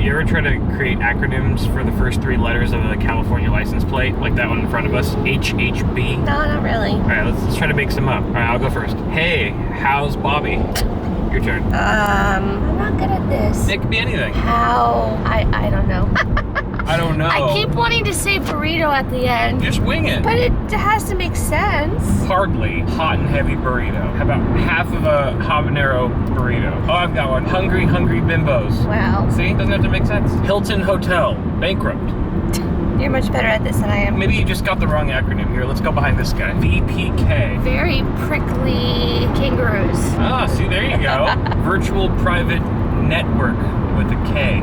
You ever try to create acronyms for the first 3 letters of a California license plate? Like that one in front of us, HHB? No, not really. All right, let's try to make some up. All right, I'll go first. Hey, how's Bobby? Your turn. I'm not good at this. It could be anything. How? I don't know. I don't know. I keep wanting to say burrito at the end. Just wing it. But it has to make sense. Hardly hot and heavy burrito. How about half of a habanero burrito? Oh, I've got one. Hungry, hungry bimbos. Wow. See, doesn't have to make sense. Hilton Hotel, bankrupt. You're much better at this than I am. Maybe you just got the wrong acronym here. Let's go behind this guy. VPK. Very prickly kangaroos. Ah, see, there you go. Virtual private network with a K.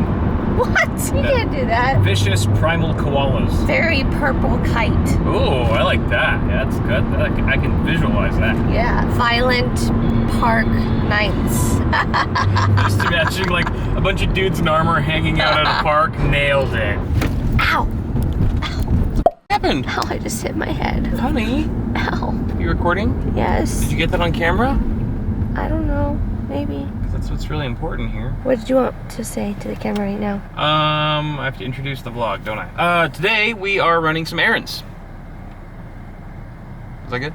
What? You can't do that. Vicious primal koalas. Very purple kite. Ooh, I like that. Yeah, that's good. I can visualize that. Yeah. Violent park nights. Just imagining like a bunch of dudes in armor hanging out at a park. Nailed it. Ow. What happened? Ow, I just hit my head. Honey. Ow. You recording? Yes. Did you get that on camera? I don't know. Maybe. That's what's really important here. What did you want to say to the camera right now? I have to introduce the vlog, don't I? Today we are running some errands. Is that good?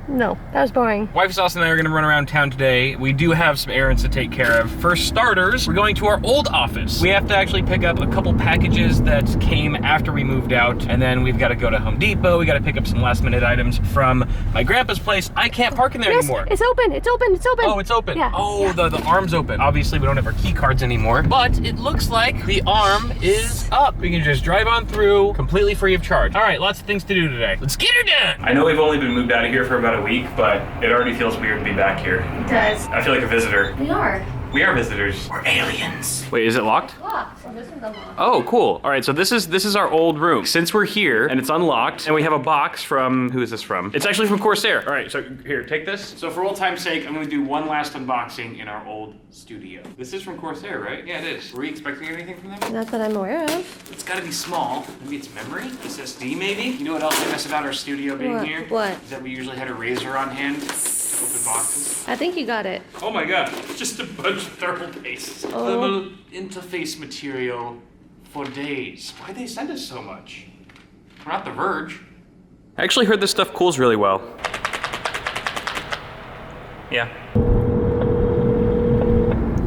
No, that was boring. Wifey Sauce and I are gonna run around town today. We do have some errands to take care of. For starters, we're going to our old office. We have to actually pick up a couple packages that came after we moved out, and then we've got to go to Home Depot. We got to pick up some last minute items from my grandpa's place. I can't park in there anymore. It's open, it's open, it's open. Oh, it's open. Yeah. Oh, yeah. The arm's open. Obviously, we don't have our key cards anymore, but it looks like the arm is up. We can just drive on through completely free of charge. All right, lots of things to do today. Let's get her done. I know we've only been moved out of here for about a week, but it already feels weird to be back here. It does. I feel like a visitor. We are. We are visitors. We're aliens. Wait, is it locked? Locked. So this is unlocked. Oh, cool. All right, so this is our old room. Since we're here and it's unlocked, and we have a box from, who is this from? It's actually from Corsair. All right, so here, take this. So for old time's sake, I'm gonna do one last unboxing in our old studio. This is from Corsair, right? Yeah, it is. Were we expecting anything from them? Not that I'm aware of. It's gotta be small. Maybe it's memory? SSD maybe? You know what else I miss about our studio being here? What? Is that we usually had a razor on hand to open boxes. I think you got it. Oh my god, it's just a bunch of thermal paste. Oh. Thermal interface material for days. Why'd they send us so much? We're not The Verge. I actually heard this stuff cools really well. Yeah.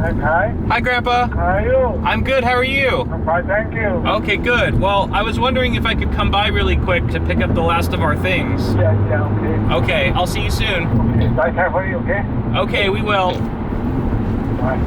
Hi. Hi, Grandpa. How are you? I'm good, how are you? I'm fine, thank you. Okay, good. Well, I was wondering if I could come by really quick to pick up the last of our things. Yeah, okay. Okay, I'll see you soon. Okay, bye, for you, okay? Okay, we will. Bye.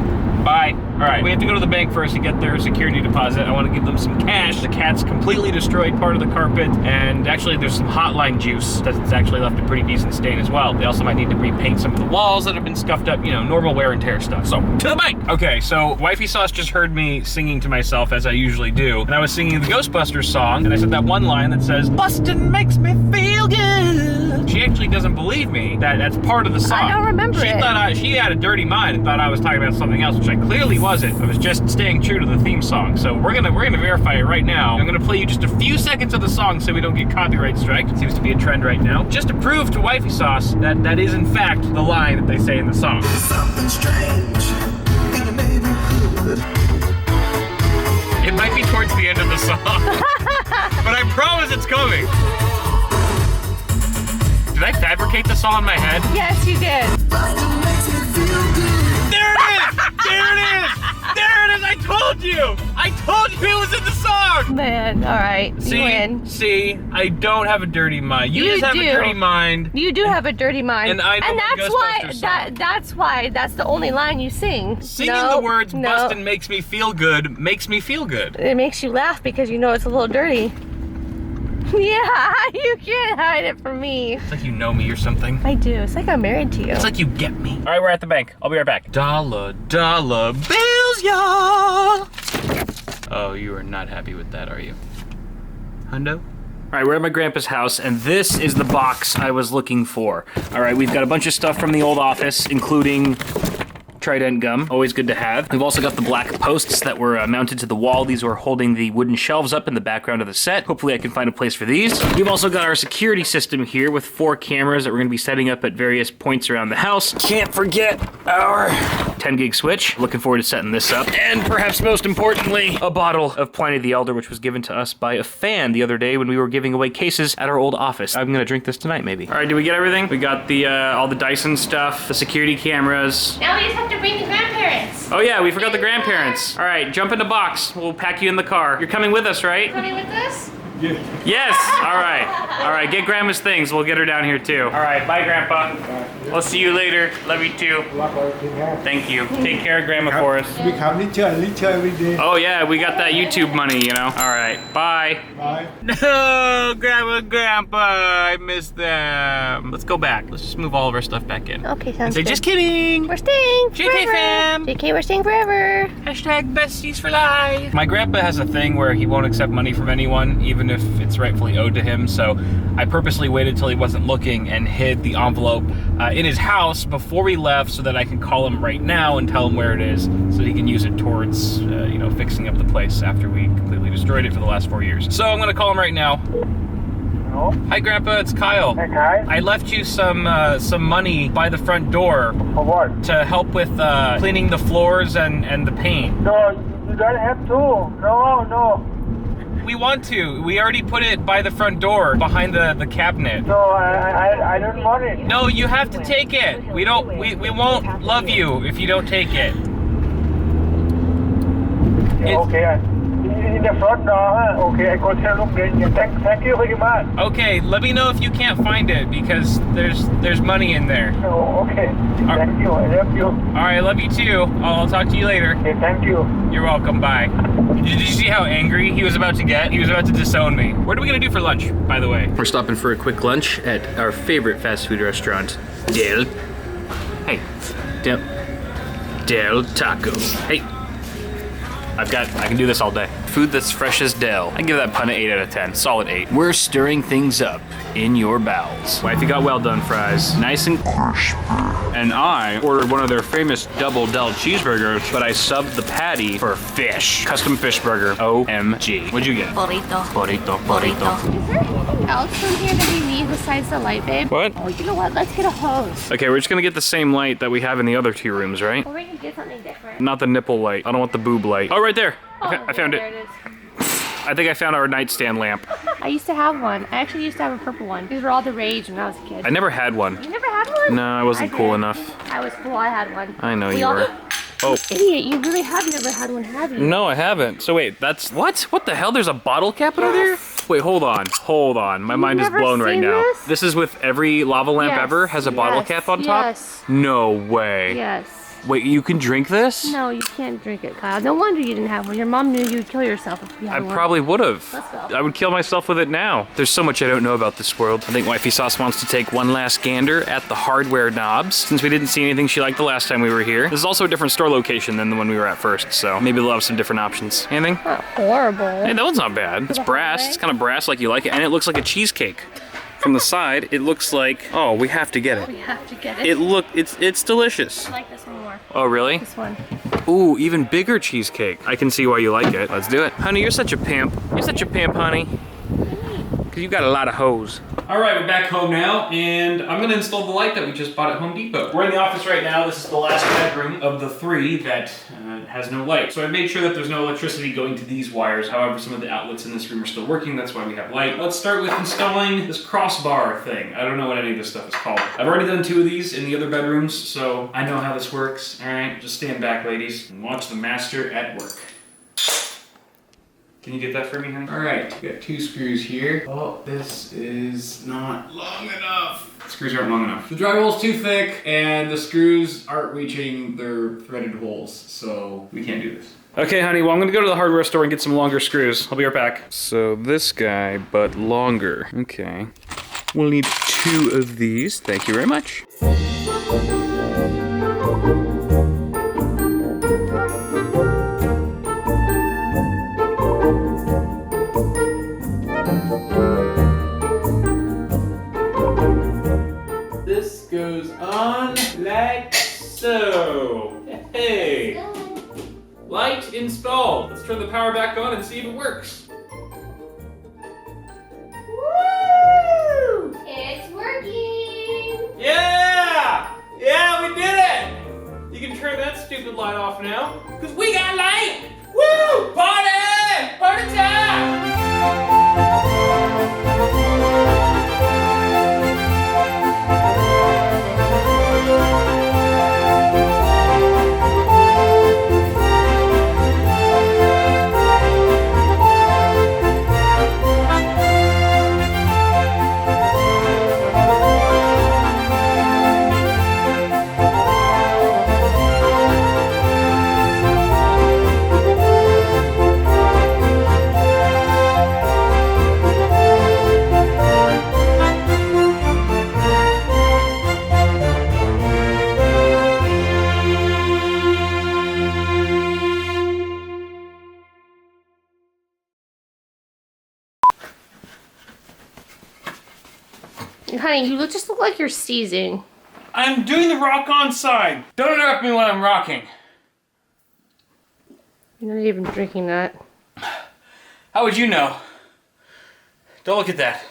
Bye. All right, we have to go to the bank first to get their security deposit. I want to give them some cash. The cat's completely destroyed part of the carpet, and actually there's some hotline juice that's actually left a pretty decent stain as well. They also might need to repaint some of the walls that have been scuffed up, you know, normal wear and tear stuff. So, to the bank! Okay, so Wifey Sauce just heard me singing to myself as I usually do, and I was singing the Ghostbusters song, and I said that one line that says, "Bustin' makes me feel good." She actually doesn't believe me that that's part of the song. I don't remember She it. thought she had a dirty mind and thought I was talking about something else, which I clearly wasn't. I was just staying true to the theme song. So we're gonna verify it right now. I'm gonna play you just a few seconds of the song so we don't get copyright strike. It seems to be a trend right now. Just to prove to Wifey Sauce that that is in fact the line that they say in the song. Something strange in the neighborhood. It might be towards the end of the song, but I promise it's coming. Did I fabricate the song in my head? Yes, you did. Bustin' makes me feel good. There it is! There it is! There it is! I told you! I told you it was in the song! Man, all right. See, you win. see, I don't have a dirty mind. You just have do. a dirty mind. You do have a dirty mind. And I know and the that's why Ghostbusters song. that's why that's the only line you sing. Singing No, the words no. "bustin' makes me feel good" makes me feel good. It makes you laugh because you know it's a little dirty. Yeah, you can't hide it from me. It's like you know me or something. I do. It's like I'm married to you. It's like you get me. All right, we're at the bank. I'll be right back. Dollar bills, y'all. Oh, you are not happy with that, are you? Hundo? All right, we're at my grandpa's house, and this is the box I was looking for. All right, we've got a bunch of stuff from the old office, including Trident gum, always good to have. We've also got the black posts that were mounted to the wall. These were holding the wooden shelves up in the background of the set. Hopefully I can find a place for these. We've also got our security system here with 4 cameras that we're gonna be setting up at various points around the house. Can't forget our 10 gig switch. Looking forward to setting this up. And perhaps most importantly, a bottle of Pliny the Elder, which was given to us by a fan the other day when we were giving away cases at our old office. I'm gonna drink this tonight, maybe. All right, did we get everything? We got the all the Dyson stuff, the security cameras. Now we just have to bring the grandparents. Oh yeah, we forgot the grandparents. All right, jump in the box. We'll pack you in the car. You're coming with us, right? Coming with us? Yes. All right. All right. Get Grandma's things. We'll get her down here too. All right. Bye, Grandpa. We'll see you later. Love you too. Thank you. Take care of Grandma for us. We come literature every day. Oh yeah, we got that YouTube money, you know. All right. Bye. Bye. No, Grandma, Grandpa, I miss them. Let's go back. Let's just move all of our stuff back in. Okay, sounds Say, good. just kidding. We're staying JK forever. fam. JK, we're staying forever. Hashtag besties for life. My grandpa has a thing where he won't accept money from anyone, even if it's rightfully owed to him. So I purposely waited till he wasn't looking and hid the envelope in his house before we left so that I can call him right now and tell him where it is so he can use it towards, you know, fixing up the place after we completely destroyed it for the last 4 years. So I'm gonna call him right now. Hello? Hi Grandpa, it's Kyle. Hey, Kai. I left you some money by the front door For what? to help with cleaning the floors and the paint. No, you don't have to. No. We want to. We already put it by the front door, behind the cabinet. No, I don't want it. No, you have to take it. We won't love you if you don't take it. Okay. In the front door, huh? Okay, I go tell them then. Thank you very much. Okay, let me know if you can't find it because there's money in there. Oh, okay. Thank you. I love you. All right, love you too. I'll talk to you later. Okay, thank you. You're welcome. Bye. Did you see how angry he was about to get? He was about to disown me. What are we gonna do for lunch, by the way? We're stopping for a quick lunch at our favorite fast food restaurant, Del. Hey, Del Taco. Hey, I can do this all day. Food that's fresh as Del. I give that pun an 8 out of 10. Solid 8. We're stirring things up in your bowels. Wifey got well done fries. Nice and crispy. And I ordered one of their famous double Del cheeseburgers, but I subbed the patty for fish. Custom fish burger. OMG. What'd you get? Burrito. Burrito. Is there anything else from here that we need besides the light, babe? What? Oh, you know what? Let's get a hose. Okay, we're just gonna get the same light that we have in the other 2 rooms, right? Or we can get something different. Not the nipple light. I don't want the boob light. Oh, right there. I found there it. it is. I think I found our nightstand lamp. I used to have one. I actually used to have a purple one. These were all the rage when I was a kid. I never had one. You never had one? No, I wasn't cool did. enough. I was cool. I had one. I know We you all- were. Oh. Idiot, you really have never had one, have you? No, I haven't. So wait, that's what? What the hell? There's a bottle cap under there? Wait, hold on. My mind is never blown right seen now. this? This is with every lava lamp Yes, ever has a bottle yes, cap on top? yes. No way. Yes. Wait, you can drink this? No, you can't drink it, Kyle. No wonder you didn't have one. Your mom knew you'd kill yourself if you I had one. probably would have. Let's go. I would kill myself with it now. There's so much I don't know about this world. I think Wifey Sauce wants to take one last gander at the hardware knobs, since we didn't see anything she liked the last time we were here. This is also a different store location than the one we were at first, so maybe they'll have some different options. Anything? Not horrible. Hey, that one's not bad. It's brass. It's kind of brass like you like it, and it looks like a cheesecake. From the side, it looks like, oh, we have to get We it. have to get it. It's delicious. I like this one more. Oh, really? This one. Ooh, even bigger cheesecake. I can see why you like it. Let's do it. Honey, you're such a pimp. You're such a pimp, honey. Because you got a lot of hose. All right, we're back home now, and I'm gonna install the light that we just bought at Home Depot. We're in the office right now. This is the last bedroom of the 3 that has no light. So I made sure that there's no electricity going to these wires. However, some of the outlets in this room are still working. That's why we have light. Let's start with installing this crossbar thing. I don't know what any of this stuff is called. I've already done 2 of these in the other bedrooms, so I know how this works. All right, just stand back, ladies, and watch the master at work. Can you get that for me, honey? All right, we got 2 screws here. Oh, this is not long enough. The screws aren't long enough. The drywall's too thick, and the screws aren't reaching their threaded holes, so we can't do this. Okay, honey, well, I'm gonna go to the hardware store and get some longer screws. I'll be right back. So this guy, but longer. Okay. We'll need 2 of these. Thank you very much. This goes on like so. go. Let's turn the power back on and see if it works. Woo! It's working! Yeah! Yeah, we did it! You can turn that stupid light off now, because we got light! Woo! Party! Party time! Honey, you just look like you're seizing. I'm doing the rock on side. Don't interrupt me when I'm rocking. You're not even drinking that. How would you know? Don't look at that.